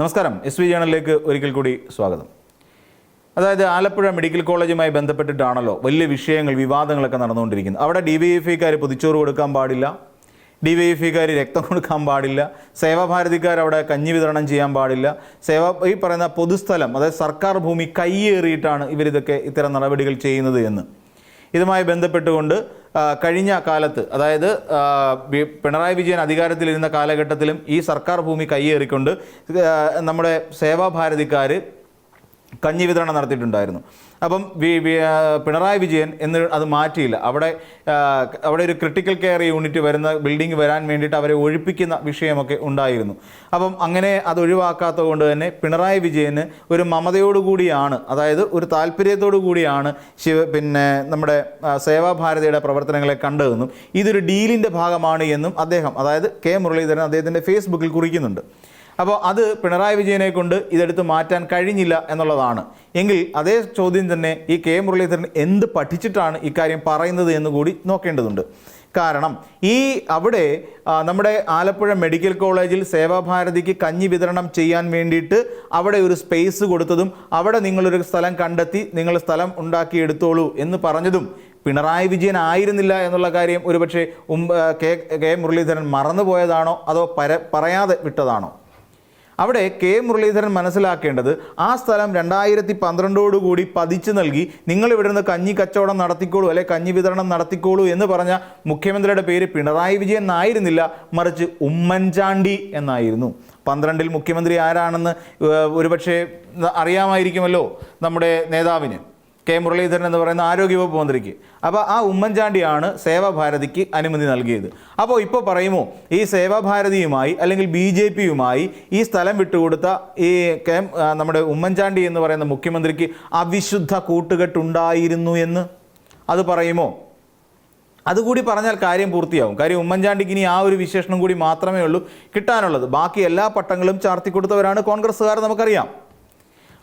നമസ്കാരം, S V ചാനലിലേക്ക് ഒരിക്കൽ കൂടി സ്വാഗതം. അതായത് ആലപ്പുഴ മെഡിക്കൽ കോളേജുമായി ബന്ധപ്പെട്ടിട്ടാണല്ലോ വലിയ വിഷയങ്ങൾ, വിവാദങ്ങളൊക്കെ നടന്നുകൊണ്ടിരിക്കുന്നത്. അവിടെ DYFIക്കാർ പൊതിച്ചോറ് കൊടുക്കാൻ പാടില്ല, DYFIക്കാർ രക്തം കൊടുക്കാൻ പാടില്ല, സേവാഭാരതിക്കാർ അവിടെ കഞ്ഞി വിതരണം ചെയ്യാൻ പാടില്ല, ഈ പറയുന്ന പൊതുസ്ഥലം, അതായത് സർക്കാർ ഭൂമി കയ്യേറിയിട്ടാണ് ഇവരിതൊക്കെ ഇത്തരം നടപടികൾ ചെയ്യുന്നത് എന്ന്. ഇതുമായി ബന്ധപ്പെട്ടുകൊണ്ട് കഴിഞ്ഞ കാലത്ത്, അതായത് പിണറായി വിജയൻ അധികാരത്തിലിരുന്ന കാലഘട്ടത്തിലും ഈ സർക്കാർ ഭൂമി കയ്യേറിക്കൊണ്ട് നമ്മുടെ സേവാഭാരതിക്കാർ കഞ്ഞി വിതരണം നടത്തിയിട്ടുണ്ടായിരുന്നു. അപ്പം പിണറായി വിജയൻ അത് മാറ്റിയില്ല. അവിടെ ഒരു ക്രിട്ടിക്കൽ കെയർ യൂണിറ്റ് വരുന്ന ബിൽഡിംഗ് വരാൻ വേണ്ടിയിട്ട് അവരെ ഒഴിപ്പിക്കുന്ന വിഷയമൊക്കെ ഉണ്ടായിരുന്നു. അപ്പം അങ്ങനെ അത് ഒഴിവാക്കാത്തത് കൊണ്ട് തന്നെ പിണറായി വിജയന് ഒരു മമതയോടുകൂടിയാണ്, അതായത് ഒരു താല്പര്യത്തോടു കൂടിയാണ് നമ്മുടെ സേവാഭാരതിയുടെ പ്രവർത്തനങ്ങളെ കണ്ടതെന്നും ഇതൊരു ഡീലിൻ്റെ ഭാഗമാണ് എന്നും അദ്ദേഹം, അതായത് കെ മുരളീധരൻ അദ്ദേഹത്തിൻ്റെ ഫേസ്ബുക്കിൽ കുറിക്കുന്നുണ്ട്. അപ്പോൾ അത് പിണറായി വിജയനെ കൊണ്ട് ഇതെടുത്ത് മാറ്റാൻ കഴിഞ്ഞില്ല എന്നുള്ളതാണ്. എങ്കിൽ അതേ ചോദ്യം തന്നെ ഈ കെ മുരളീധരൻ എന്ത് പഠിച്ചിട്ടാണ് ഇക്കാര്യം പറയുന്നത് എന്ന് കൂടി നോക്കേണ്ടതുണ്ട്. കാരണം അവിടെ നമ്മുടെ ആലപ്പുഴ മെഡിക്കൽ കോളേജിൽ സേവാഭാരതിക്ക് കഞ്ഞി വിതരണം ചെയ്യാൻ വേണ്ടിയിട്ട് അവിടെ ഒരു സ്പേസ് കൊടുത്തതും അവിടെ നിങ്ങളൊരു സ്ഥലം കണ്ടെത്തി നിങ്ങൾ സ്ഥലം ഉണ്ടാക്കിയെടുത്തോളൂ എന്ന് പറഞ്ഞതും പിണറായി വിജയൻ ആയിരുന്നില്ല എന്നുള്ള കാര്യം ഒരുപക്ഷെ കെ മുരളീധരൻ മറന്നുപോയതാണോ അതോ പറയാതെ വിട്ടതാണോ? അവിടെ കെ മുരളീധരൻ മനസ്സിലാക്കേണ്ടത് ആ സ്ഥലം 2012 പതിച്ചു നൽകി നിങ്ങൾ ഇവിടെ നിന്ന് കഞ്ഞി കച്ചവടം നടത്തിക്കോളൂ, അല്ലെ കഞ്ഞി വിതരണം നടത്തിക്കോളൂ എന്ന് പറഞ്ഞ മുഖ്യമന്ത്രിയുടെ പേര് പിണറായി വിജയൻ എന്നായിരുന്നില്ല, മറിച്ച് ഉമ്മൻചാണ്ടി എന്നായിരുന്നു. 2012 മുഖ്യമന്ത്രി ആരാണെന്ന് ഒരുപക്ഷെ അറിയാമായിരിക്കുമല്ലോ നമ്മുടെ നേതാവിന്, കെ മുരളീധരൻ എന്ന് പറയുന്ന ആരോഗ്യവകുപ്പ് മന്ത്രിക്ക്. അപ്പോൾ ആ ഉമ്മൻചാണ്ടിയാണ് സേവാഭാരതിക്ക് അനുമതി നൽകിയത്. അപ്പോൾ ഇപ്പോൾ പറയുമോ ഈ സേവാഭാരതിയുമായി അല്ലെങ്കിൽ BJPയുമായി ഈ സ്ഥലം വിട്ടുകൊടുത്ത ഈ നമ്മുടെ ഉമ്മൻചാണ്ടി എന്ന് പറയുന്ന മുഖ്യമന്ത്രിക്ക് അവിശുദ്ധ കൂട്ടുകെട്ടുണ്ടായിരുന്നു എന്ന് അത് പറയുമോ? അതുകൂടി പറഞ്ഞാൽ കാര്യം പൂർത്തിയാവും. കാര്യം ഉമ്മൻചാണ്ടിക്ക് ഇനി ആ ഒരു വിശേഷണം കൂടി മാത്രമേ ഉള്ളൂ കിട്ടാനുള്ളത്. ബാക്കി എല്ലാ പട്ടങ്ങളും ചാർത്തിക്കൊടുത്തവരാണ് കോൺഗ്രസ്സുകാർ, നമുക്കറിയാം.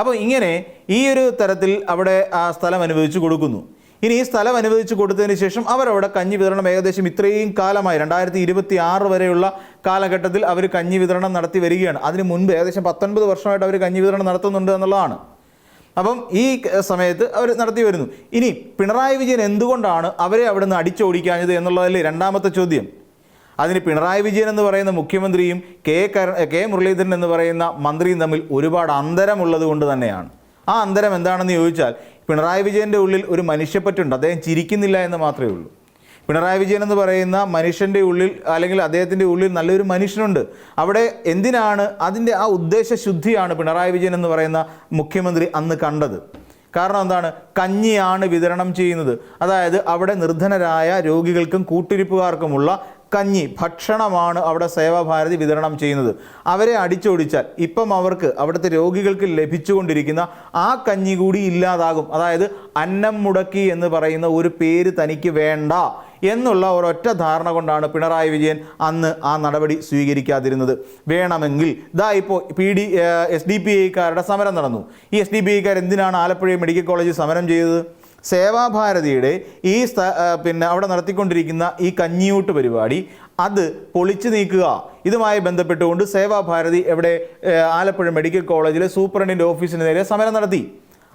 അപ്പോൾ ഇങ്ങനെ ഈ ഒരു തരത്തിൽ അവിടെ ആ സ്ഥലം അനുവദിച്ചു കൊടുക്കുന്നു. ഇനി ഈ സ്ഥലം അനുവദിച്ചു കൊടുത്തതിന് ശേഷം അവരവിടെ കഞ്ഞി വിതരണം ഏകദേശം ഇത്രയും കാലമായി 2026 വരെയുള്ള കാലഘട്ടത്തിൽ അവർ കഞ്ഞി വിതരണം നടത്തി വരികയാണ്. അതിന് മുൻപ് ഏകദേശം 19 വർഷമായിട്ട് അവർ കഞ്ഞി വിതരണം നടത്തുന്നുണ്ട് എന്നുള്ളതാണ്. അപ്പം ഈ സമയത്ത് അവർ നടത്തി വരുന്നു. ഇനി പിണറായി വിജയൻ എന്തുകൊണ്ടാണ് അവരെ അവിടെ നിന്ന് അടിച്ചോടിക്കാഞ്ഞത് എന്നുള്ളതല്ലേ രണ്ടാമത്തെ ചോദ്യം. അതിന് പിണറായി വിജയൻ എന്ന് പറയുന്ന മുഖ്യമന്ത്രിയും കെ മുരളീധരൻ എന്ന് പറയുന്ന മന്ത്രിയും തമ്മിൽ ഒരുപാട് അന്തരമുള്ളത് കൊണ്ട് തന്നെയാണ്. ആ അന്തരം എന്താണെന്ന് ചോദിച്ചാൽ പിണറായി വിജയൻ്റെ ഉള്ളിൽ ഒരു മനുഷ്യപ്പറ്റുണ്ട്, അദ്ദേഹം ചിരിക്കുന്നില്ല എന്ന് മാത്രമേ ഉള്ളൂ. പിണറായി വിജയൻ എന്ന് പറയുന്ന മനുഷ്യൻ്റെ ഉള്ളിൽ, അല്ലെങ്കിൽ അദ്ദേഹത്തിൻ്റെ ഉള്ളിൽ നല്ലൊരു മനുഷ്യനുണ്ട്. അവിടെ എന്തിനാണ് അതിൻ്റെ ആ ഉദ്ദേശശുദ്ധിയാണ് പിണറായി വിജയൻ എന്ന് പറയുന്ന മുഖ്യമന്ത്രി അന്ന് കണ്ടത്. കാരണം എന്താണ്? കഞ്ഞിയാണ് വിതരണം ചെയ്യുന്നത്. അതായത് അവിടെ നിർധനരായ രോഗികൾക്കും കൂട്ടിരിപ്പുകാർക്കുമുള്ള കഞ്ഞി, ഭക്ഷണമാണ് അവിടെ സേവാഭാരതി വിതരണം ചെയ്യുന്നത്. അവരെ അടിച്ചോടിച്ചാൽ ഇപ്പം അവർക്ക്, അവിടുത്തെ രോഗികൾക്ക് ലഭിച്ചുകൊണ്ടിരിക്കുന്ന ആ കഞ്ഞി കൂടി ഇല്ലാതാകും. അതായത് അന്നം മുടക്കി എന്ന് പറയുന്ന ഒരു പേര് തനിക്ക് വേണ്ട എന്നുള്ള ഒരൊറ്റ ധാരണ കൊണ്ടാണ് പിണറായി വിജയൻ അന്ന് ആ നടപടി സ്വീകരിക്കാതിരുന്നത്. വേണമെങ്കിൽ ഇപ്പോൾ SDPIക്കാരുടെ സമരം നടന്നു. ഈ SDPIക്കാർ എന്തിനാണ് ആലപ്പുഴ മെഡിക്കൽ കോളേജിൽ സമരം ചെയ്തത്? സേവാഭാരതിയുടെ ഈ അവിടെ നടത്തിക്കൊണ്ടിരിക്കുന്ന ഈ കഞ്ഞിയൂട്ട് പരിപാടി അത് പൊളിച്ചു നീക്കുക. ഇതുമായി ബന്ധപ്പെട്ടുകൊണ്ട് സേവാഭാരതി ആലപ്പുഴ മെഡിക്കൽ കോളേജിലെ സൂപ്രണ്ടിൻ്റെ ഓഫീസിന് നേരെ സമരം നടത്തി.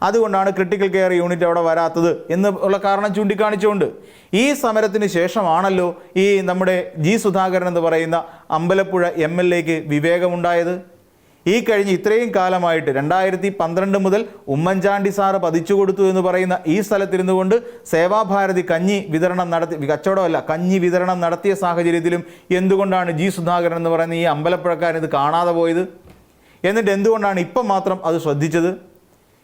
അതുകൊണ്ടാണ് ക്രിട്ടിക്കൽ കെയർ യൂണിറ്റ് അവിടെ വരാത്തത് എന്നുള്ള കാരണം ചൂണ്ടിക്കാണിച്ചുകൊണ്ട് ഈ സമരത്തിന് ശേഷമാണല്ലോ ഈ നമ്മുടെ സുധാകരൻ എന്ന് പറയുന്ന അമ്പലപ്പുഴ MLAക്ക് വിവേകമുണ്ടായത്. ഈ കഴിഞ്ഞ് ഇത്രയും കാലമായിട്ട് 2012 മുതൽ ഉമ്മൻചാണ്ടി സാറ് പതിച്ചു കൊടുത്തു എന്ന് പറയുന്ന ഈ സ്ഥലത്തിരുന്നു കൊണ്ട് സേവാഭാരതി കഞ്ഞി വിതരണം നടത്തി, കച്ചവടമല്ല കഞ്ഞി വിതരണം നടത്തിയ സാഹചര്യത്തിലും എന്തുകൊണ്ടാണ് സുധാകരൻ എന്ന് പറയുന്ന ഈ അമ്പലപ്പുഴക്കാരൻ ഇത് കാണാതെ പോയത്? എന്നിട്ട് എന്തുകൊണ്ടാണ് ഇപ്പം മാത്രം അത് ശ്രദ്ധിച്ചത്?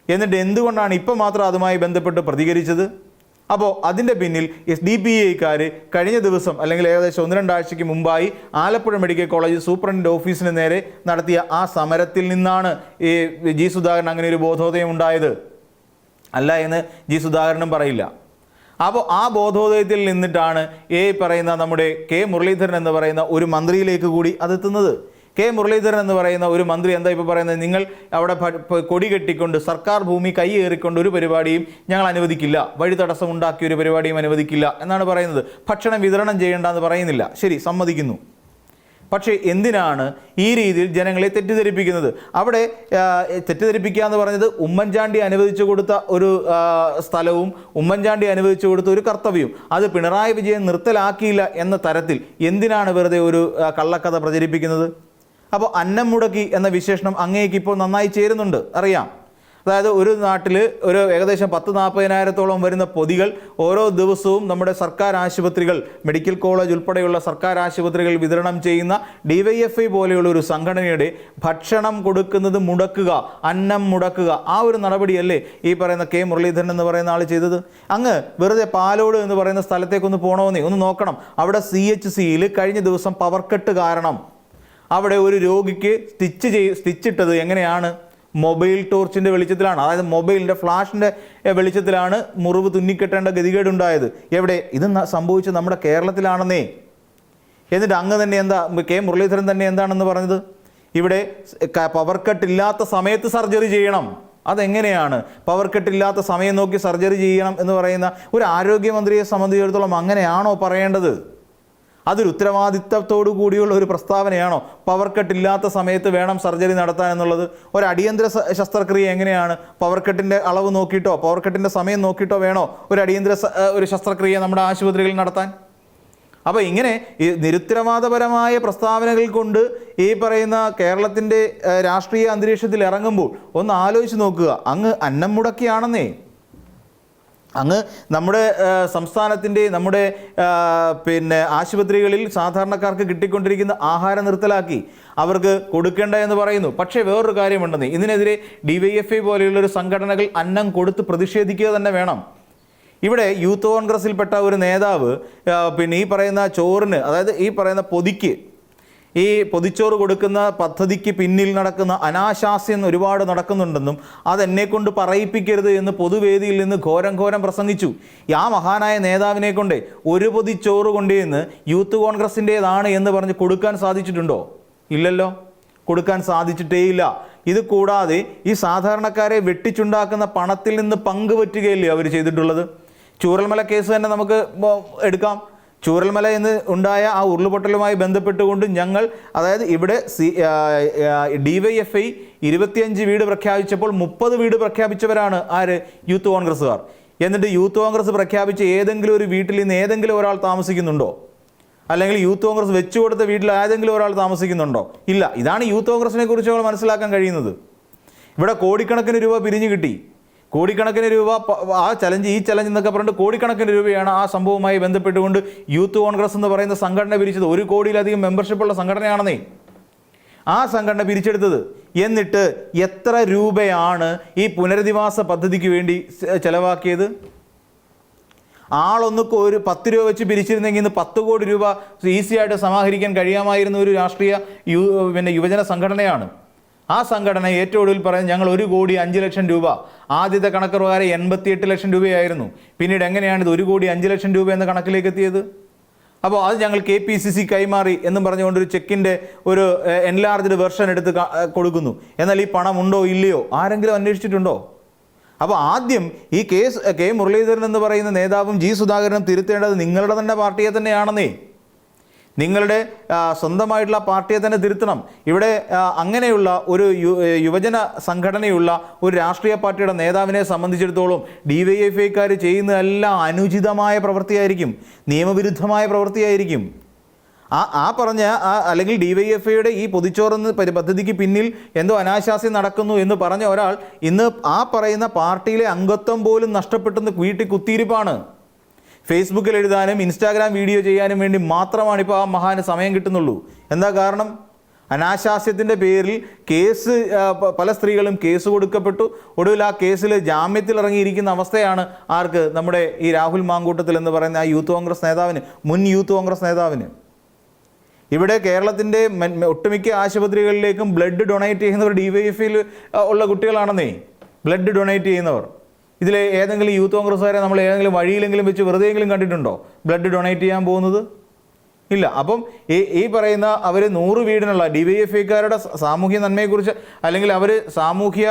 എന്നിട്ട് എന്തുകൊണ്ടാണ് ഇപ്പം മാത്രം അതുമായി ബന്ധപ്പെട്ട് പ്രതികരിച്ചത്? അപ്പോൾ അതിൻ്റെ പിന്നിൽ SDPIക്കാർ കഴിഞ്ഞ ദിവസം, അല്ലെങ്കിൽ ഏകദേശം 1-2 ആഴ്ചയ്ക്ക് മുമ്പായി ആലപ്പുഴ മെഡിക്കൽ കോളേജ് സൂപ്രണ്ടിൻ്റെ ഓഫീസിന് നേരെ നടത്തിയ ആ സമരത്തിൽ നിന്നാണ് ഈ സുധാകരൻ അങ്ങനെ ഒരു ബോധോദയം ഉണ്ടായത്. അല്ല എന്ന് സുധാകരനും പറയില്ല. അപ്പോൾ ആ ബോധോദയത്തിൽ നിന്നിട്ടാണ് പറയുന്ന നമ്മുടെ കെ മുരളീധരൻ എന്ന് പറയുന്ന ഒരു മന്ത്രിയിലേക്ക് കൂടി അതെത്തുന്നത്. കെ മുരളീധരൻ എന്ന് പറയുന്ന ഒരു മന്ത്രി എന്താ ഇപ്പോൾ പറയുന്നത്? നിങ്ങൾ അവിടെ കൊടി കെട്ടിക്കൊണ്ട് സർക്കാർ ഭൂമി കൈയേറിക്കൊണ്ട് ഒരു പരിപാടിയും ഞങ്ങൾ അനുവദിക്കില്ല, വഴി തടസ്സം ഉണ്ടാക്കിയ ഒരു പരിപാടിയും അനുവദിക്കില്ല എന്നാണ് പറയുന്നത്. ഭക്ഷണം വിതരണം ചെയ്യേണ്ടെന്ന് പറയുന്നില്ല, ശരി, സമ്മതിക്കുന്നു. പക്ഷേ എന്തിനാണ് ഈ രീതിയിൽ ജനങ്ങളെ തെറ്റിദ്ധരിപ്പിക്കുന്നത്? അവിടെ തെറ്റിദ്ധരിപ്പിക്കുക എന്ന് പറഞ്ഞത് ഉമ്മൻചാണ്ടി അനുവദിച്ചു കൊടുത്ത ഒരു സ്ഥലവും ഉമ്മൻചാണ്ടി അനുവദിച്ചു കൊടുത്ത ഒരു കർത്തവ്യവും അത് പിണറായി വിജയൻ നിർത്തലാക്കിയില്ല എന്ന തരത്തിൽ എന്തിനാണ് വെറുതെ ഒരു കള്ളക്കഥ പ്രചരിപ്പിക്കുന്നത്? അപ്പോൾ അന്നം മുടക്കി എന്ന വിശേഷണം അങ്ങേക്ക് ഇപ്പോൾ നന്നായി ചേരുന്നുണ്ട്, അറിയാം. അതായത് ഒരു നാട്ടിൽ ഒരു ഏകദേശം 40,000-40,000 വരുന്ന പൊതികൾ ഓരോ ദിവസവും നമ്മുടെ സർക്കാർ ആശുപത്രികൾ, മെഡിക്കൽ കോളേജ് ഉൾപ്പെടെയുള്ള സർക്കാർ ആശുപത്രികൾ വിതരണം ചെയ്യുന്ന DYFI പോലെയുള്ള ഒരു സംഘടനയുടെ ഭക്ഷണം കൊടുക്കുന്നത് മുടക്കുക, അന്നം മുടക്കുക, ആ ഒരു നടപടിയല്ലേ ഈ പറയുന്ന കെ മുരളീധരൻ എന്ന് പറയുന്ന ആൾ ചെയ്തത്? അങ്ങ് വെറുതെ പാലോട് എന്ന് പറയുന്ന സ്ഥലത്തേക്കൊന്ന് പോകണമെന്നേ ഒന്ന് നോക്കണം. അവിടെ CHCയിൽ കഴിഞ്ഞ ദിവസം പവർ കട്ട് കാരണം അവിടെ ഒരു രോഗിക്ക് സ്റ്റിച്ചിട്ടത് എങ്ങനെയാണ്? മൊബൈൽ ടോർച്ചിൻ്റെ വെളിച്ചത്തിലാണ്. അതായത് മൊബൈലിൻ്റെ ഫ്ലാഷിൻ്റെ വെളിച്ചത്തിലാണ് മുറിവ് തുന്നിക്കെട്ടേണ്ട ഗതികേടുണ്ടായത്. എവിടെ? ഇത് സംഭവിച്ചത് നമ്മുടെ കേരളത്തിലാണെന്നേ. എന്നിട്ട് അങ്ങ് തന്നെ എന്താ, കെ മുരളീധരൻ തന്നെ എന്താണെന്ന് പറഞ്ഞത്? ഇവിടെ പവർ കട്ടില്ലാത്ത സമയത്ത് സർജറി ചെയ്യണം. അതെങ്ങനെയാണ്? പവർ കട്ടില്ലാത്ത സമയം നോക്കി സർജറി ചെയ്യണം എന്ന് പറയുന്ന ഒരു ആരോഗ്യമന്ത്രിയെ സംബന്ധിച്ചിടത്തോളം അങ്ങനെയാണോ പറയേണ്ടത്? അതൊരു ഉത്തരവാദിത്തത്തോടു കൂടിയുള്ള ഒരു പ്രസ്താവനയാണോ? പവർ കട്ടില്ലാത്ത സമയത്ത് വേണം സർജറി നടത്താൻ എന്നുള്ളത്. ഒരു അടിയന്തര ശസ്ത്രക്രിയ എങ്ങനെയാണ്? പവർ കട്ടിൻ്റെ അളവ് നോക്കിയിട്ടോ പവർ കട്ടിൻ്റെ സമയം നോക്കിയിട്ടോ വേണോ ഒരു അടിയന്തര ഒരു ശസ്ത്രക്രിയ നമ്മുടെ ആശുപത്രികളിൽ നടത്താൻ? അപ്പോൾ ഇങ്ങനെ ഈ നിരുത്തരവാദപരമായ പ്രസ്താവനകൾ കൊണ്ട് ഈ പറയുന്ന കേരളത്തിൻ്റെ രാഷ്ട്രീയ അന്തരീക്ഷത്തിൽ ഇറങ്ങുമ്പോൾ ഒന്ന് ആലോചിച്ച് നോക്കുക. അങ്ങ് അന്നം മുടക്കിയാണെന്നേ. അങ്ങ് നമ്മുടെ സംസ്ഥാനത്തിൻ്റെ നമ്മുടെ ആശുപത്രികളിൽ സാധാരണക്കാർക്ക് കിട്ടിക്കൊണ്ടിരിക്കുന്ന ആഹാരം നിർത്തലാക്കി അവർക്ക് കൊടുക്കേണ്ട എന്ന് പറയുന്നു. പക്ഷേ വേറൊരു കാര്യമുണ്ടെന്നേ, ഇതിനെതിരെ DYFI പോലെയുള്ളൊരു സംഘടനകൾ അന്നം കൊടുത്ത് പ്രതിഷേധിക്കുക തന്നെ വേണം. ഇവിടെ യൂത്ത് കോൺഗ്രസിൽപ്പെട്ട ഒരു നേതാവ് ഈ പറയുന്ന ചോറിന്, അതായത് ഈ പറയുന്ന പൊതിക്ക്, ഈ പൊതിച്ചോറ് കൊടുക്കുന്ന പദ്ധതിക്ക് പിന്നിൽ നടക്കുന്ന അനാശാസ്യം ഒരുപാട് നടക്കുന്നുണ്ടെന്നും അതെന്നെ കൊണ്ട് പറയിപ്പിക്കരുത് എന്ന് പൊതുവേദിയിൽ നിന്ന് ഘോരം പ്രസംഗിച്ചു. ആ മഹാനായ നേതാവിനെ കൊണ്ട് ഒരു പൊതിച്ചോറ് കൊണ്ടുവന്ന് യൂത്ത് കോൺഗ്രസിൻ്റേതാണ് എന്ന് പറഞ്ഞ് കൊടുക്കാൻ സാധിച്ചിട്ടുണ്ടോ? ഇല്ലല്ലോ, കൊടുക്കാൻ സാധിച്ചിട്ടേയില്ല. ഇത് കൂടാതെ ഈ സാധാരണക്കാരെ വെട്ടിച്ചുണ്ടാക്കുന്ന പണത്തിൽ നിന്ന് പങ്കുപറ്റുകയല്ലേ അവർ ചെയ്തിട്ടുള്ളത്? ചൂരൽമല കേസ് തന്നെ നമുക്ക് എടുക്കാം. ചൂരൽമല എന്ന് ഉണ്ടായ ആ ഉരുളുപൊട്ടലുമായി ബന്ധപ്പെട്ടുകൊണ്ട് ഞങ്ങൾ, അതായത് ഇവിടെ DYFI 25 വീട് പ്രഖ്യാപിച്ചപ്പോൾ 30 വീട് പ്രഖ്യാപിച്ചവരാണ് ആര്? യൂത്ത് കോൺഗ്രസ്സുകാർ. എന്നിട്ട് യൂത്ത് കോൺഗ്രസ് പ്രഖ്യാപിച്ച ഏതെങ്കിലും ഒരു വീട്ടിൽ നിന്ന് ഏതെങ്കിലും ഒരാൾ താമസിക്കുന്നുണ്ടോ? അല്ലെങ്കിൽ യൂത്ത് കോൺഗ്രസ് വെച്ചു കൊടുത്ത വീട്ടിൽ ഏതെങ്കിലും ഒരാൾ താമസിക്കുന്നുണ്ടോ? ഇല്ല. ഇതാണ് യൂത്ത് കോൺഗ്രസിനെ കുറിച്ച് നമ്മൾ മനസ്സിലാക്കാൻ കഴിയുന്നത്. ഇവിടെ കോടിക്കണക്കിന് രൂപ പിരിഞ്ഞു കിട്ടി. കോടിക്കണക്കിന് രൂപ ആ ചലഞ്ച് ഈ ചലഞ്ച് എന്നൊക്കെ പറഞ്ഞിട്ട് കോടിക്കണക്കിന് രൂപയാണ് ആ സംഭവവുമായി ബന്ധപ്പെട്ടുകൊണ്ട് യൂത്ത് കോൺഗ്രസ് എന്ന് പറയുന്ന സംഘടന പിരിച്ചത്. 1 കോടിയിലധികം മെമ്പർഷിപ്പുള്ള സംഘടനയാണെന്നേ ആ സംഘടന പിരിച്ചെടുത്തത്. എന്നിട്ട് എത്ര രൂപയാണ് ഈ പുനരധിവാസ പദ്ധതിക്ക് വേണ്ടി ചെലവാക്കിയത്? ആളൊന്നൊക്കെ ഒരു 10 രൂപ വെച്ച് പിരിച്ചിരുന്നെങ്കിൽ ഇന്ന് 10 കോടി രൂപ ഈസിയായിട്ട് സമാഹരിക്കാൻ കഴിയാമായിരുന്ന ഒരു രാഷ്ട്രീയ യുവജന സംഘടനയാണ്. ആ സംഘടന ഏറ്റവും ഒടുവിൽ പറയുന്നത് ഞങ്ങൾ 1,05,00,000 രൂപ, ആദ്യത്തെ കണക്ക് പ്രകാരം 88 ലക്ഷം രൂപയായിരുന്നു. പിന്നീട് എങ്ങനെയാണ് ഇത് 1,05,00,000 രൂപ എന്ന കണക്കിലേക്ക് എത്തിയത്? അപ്പോൾ അത് ഞങ്ങൾ KPCC കൈമാറി എന്നും പറഞ്ഞുകൊണ്ടൊരു ചെക്കിൻ്റെ ഒരു എൻലാർജ്ഡ് വെർഷൻ എടുത്ത് കൊടുക്കുന്നു. എന്നാൽ ഈ പണം ഉണ്ടോ ഇല്ലയോ ആരെങ്കിലും അന്വേഷിച്ചിട്ടുണ്ടോ? അപ്പോൾ ആദ്യം ഈ കെ മുരളീധരൻ എന്ന് പറയുന്ന നേതാവും G സുധാകരനും തിരുത്തേണ്ടത് നിങ്ങളുടെ തന്നെ പാർട്ടിയെ തന്നെയാണെന്നേ. നിങ്ങളുടെ സ്വന്തമായിട്ടുള്ള പാർട്ടിയെ തന്നെ തിരുത്തണം. ഇവിടെ അങ്ങനെയുള്ള ഒരു യുവജന സംഘടനയുള്ള ഒരു രാഷ്ട്രീയ പാർട്ടിയുടെ നേതാവിനെ സംബന്ധിച്ചിടത്തോളം DYFIക്കാർ ചെയ്യുന്നതെല്ലാം അനുചിതമായ പ്രവൃത്തിയായിരിക്കും, നിയമവിരുദ്ധമായ പ്രവൃത്തിയായിരിക്കും. പറഞ്ഞ അല്ലെങ്കിൽ DYFIയുടെ ഈ പൊതിച്ചോറെന്ന് പദ്ധതിക്ക് പിന്നിൽ എന്തോ അനാശാസ്യം നടക്കുന്നു എന്ന് പറഞ്ഞ ഒരാൾ ഇന്ന് ആ പറയുന്ന പാർട്ടിയിലെ അംഗത്വം പോലും നഷ്ടപ്പെട്ടെന്ന് വീട്ടിൽ കുത്തിയിരിപ്പാണ്. ഫേസ്ബുക്കിൽ എഴുതാനും ഇൻസ്റ്റാഗ്രാം വീഡിയോ ചെയ്യാനും വേണ്ടി മാത്രമാണ് ഇപ്പോൾ ആ മഹാന് സമയം കിട്ടുന്നുള്ളൂ. എന്താ കാരണം? അനാശാസ്യത്തിൻ്റെ പേരിൽ കേസ്, പല സ്ത്രീകളും കേസ് കൊടുക്കപ്പെട്ടു. ഒടുവിൽ ആ കേസിൽ ജാമ്യത്തിൽ ഇറങ്ങിയിരിക്കുന്ന അവസ്ഥയാണ് ആർക്ക്? നമ്മുടെ ഈ രാഹുൽ മാങ്കൂട്ടത്തിൽ എന്ന് പറയുന്ന ആ യൂത്ത് കോൺഗ്രസ് നേതാവിന്, മുൻ യൂത്ത് കോൺഗ്രസ് നേതാവിന്. ഇവിടെ കേരളത്തിൻ്റെ ഒട്ടുമിക്ക ആശുപത്രികളിലേക്കും ബ്ലഡ് ഡൊണേറ്റ് ചെയ്യുന്നവർ DYFIയിൽ ഉള്ള കുട്ടികളാണെന്നേ. ബ്ലഡ് ഡൊണേറ്റ് ചെയ്യുന്നവർ ഇതിൽ ഏതെങ്കിലും യൂത്ത് കോൺഗ്രസ്സുകാരെ നമ്മൾ ഏതെങ്കിലും വഴിയിലെങ്കിലും വെച്ച് വെറുതെയെങ്കിലും കണ്ടിട്ടുണ്ടോ ബ്ലഡ് ഡൊണേറ്റ് ചെയ്യാൻ പോകുന്നത്? ഇല്ല. അപ്പം ഈ പറയുന്ന അവർ 100 വീടിനുള്ള DYFIക്കാരുടെ സാമൂഹ്യ നന്മയെക്കുറിച്ച്, അല്ലെങ്കിൽ അവർ സാമൂഹ്യ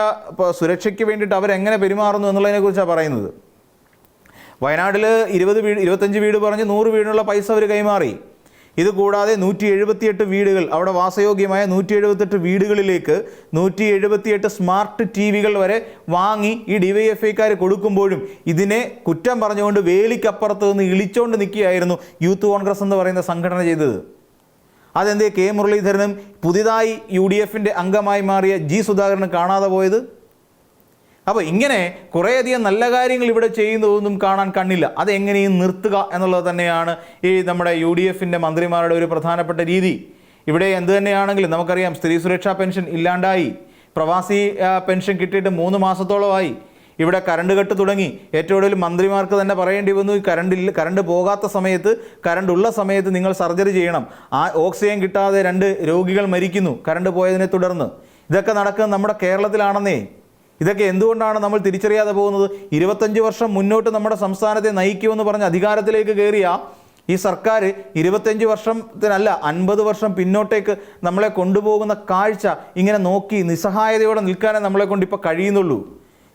സുരക്ഷയ്ക്ക് വേണ്ടിയിട്ട് അവരെങ്ങനെ പെരുമാറുന്നു എന്നുള്ളതിനെക്കുറിച്ചാണ് പറയുന്നത്. വയനാട്ടിൽ 25 വീട് പറഞ്ഞ് 100 വീടിനുള്ള പൈസ അവർ കൈമാറി. ഇതുകൂടാതെ 178 വീടുകൾ, അവിടെ വാസയോഗ്യമായ 178 വീടുകളിലേക്ക് 178 സ്മാർട്ട് TV-കൾ വരെ വാങ്ങി ഈ DYFIക്കാർ കൊടുക്കുമ്പോഴും ഇതിനെ കുറ്റം പറഞ്ഞുകൊണ്ട് വേലിക്കപ്പുറത്ത് നിന്ന് ഇളിച്ചോണ്ട് നിൽക്കുകയായിരുന്നു യൂത്ത് കോൺഗ്രസ് എന്ന് പറയുന്ന സംഘടന ചെയ്തത്. അതെന്തേ കെ മുരളീധരനും പുതിയതായി UDF-ന്റെ അംഗമായി മാറിയ G സുധാകരനും കാണാതെ പോയത്? അപ്പോൾ ഇങ്ങനെ കുറേയധികം നല്ല കാര്യങ്ങൾ ഇവിടെ ചെയ്യുന്നതൊന്നും കാണാൻ കണ്ണില്ല. അതെങ്ങനെയും നിർത്തുക എന്നുള്ളത് തന്നെയാണ് ഈ നമ്മുടെ UDF-ന്റെ മന്ത്രിമാരുടെ ഒരു പ്രധാനപ്പെട്ട രീതി. ഇവിടെ എന്ത് തന്നെയാണെങ്കിലും നമുക്കറിയാം, സ്ത്രീ സുരക്ഷാ പെൻഷൻ ഇല്ലാണ്ടായി, പ്രവാസി പെൻഷൻ കിട്ടിയിട്ട് 3 മാസത്തോളമായി, ഇവിടെ കറണ്ട് കട്ട് തുടങ്ങി. ഏറ്റവും കൂടുതൽ മന്ത്രിമാർക്ക് തന്നെ പറയേണ്ടി വന്നു, കറണ്ട് പോകാത്ത സമയത്ത്, കറണ്ട് ഉള്ള സമയത്ത് നിങ്ങൾ സർജറി ചെയ്യണം. ആ ഓക്സിജൻ കിട്ടാതെ 2 രോഗികൾ മരിക്കുന്നു കറണ്ട് പോയതിനെ തുടർന്ന്. ഇതൊക്കെ നടക്കുന്നത് നമ്മുടെ കേരളത്തിലാണെന്നേ. ഇതൊക്കെ എന്തുകൊണ്ടാണ് നമ്മൾ തിരിച്ചറിയാതെ പോകുന്നത്? 25 വർഷം മുന്നോട്ട് നമ്മുടെ സംസ്ഥാനത്തെ നയിക്കുമെന്ന് പറഞ്ഞ് അധികാരത്തിലേക്ക് കയറിയ ഈ സർക്കാർ 25 വർഷത്തിനല്ല 50 വർഷം പിന്നോട്ടേക്ക് നമ്മളെ കൊണ്ടുപോകുന്ന കാഴ്ച ഇങ്ങനെ നോക്കി നിസ്സഹായതയോടെ നിൽക്കാനേ നമ്മളെ കൊണ്ട് ഇപ്പോൾ കഴിയുന്നുള്ളൂ.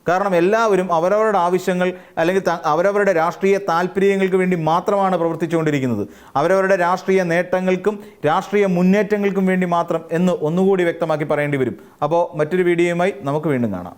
കാരണം എല്ലാവരും അവരവരുടെ ആവശ്യങ്ങൾ അല്ലെങ്കിൽ അവരവരുടെ രാഷ്ട്രീയ താല്പര്യങ്ങൾക്ക് വേണ്ടി മാത്രമാണ് പ്രവർത്തിച്ചുകൊണ്ടിരിക്കുന്നത്. അവരവരുടെ രാഷ്ട്രീയ നേട്ടങ്ങൾക്കും രാഷ്ട്രീയ മുന്നേറ്റങ്ങൾക്കും വേണ്ടി മാത്രം എന്ന് ഒന്നുകൂടി വ്യക്തമാക്കി പറയേണ്ടി വരും. അപ്പോൾ മറ്റൊരു വീഡിയോയുമായി നമുക്ക് വീണ്ടും കാണാം.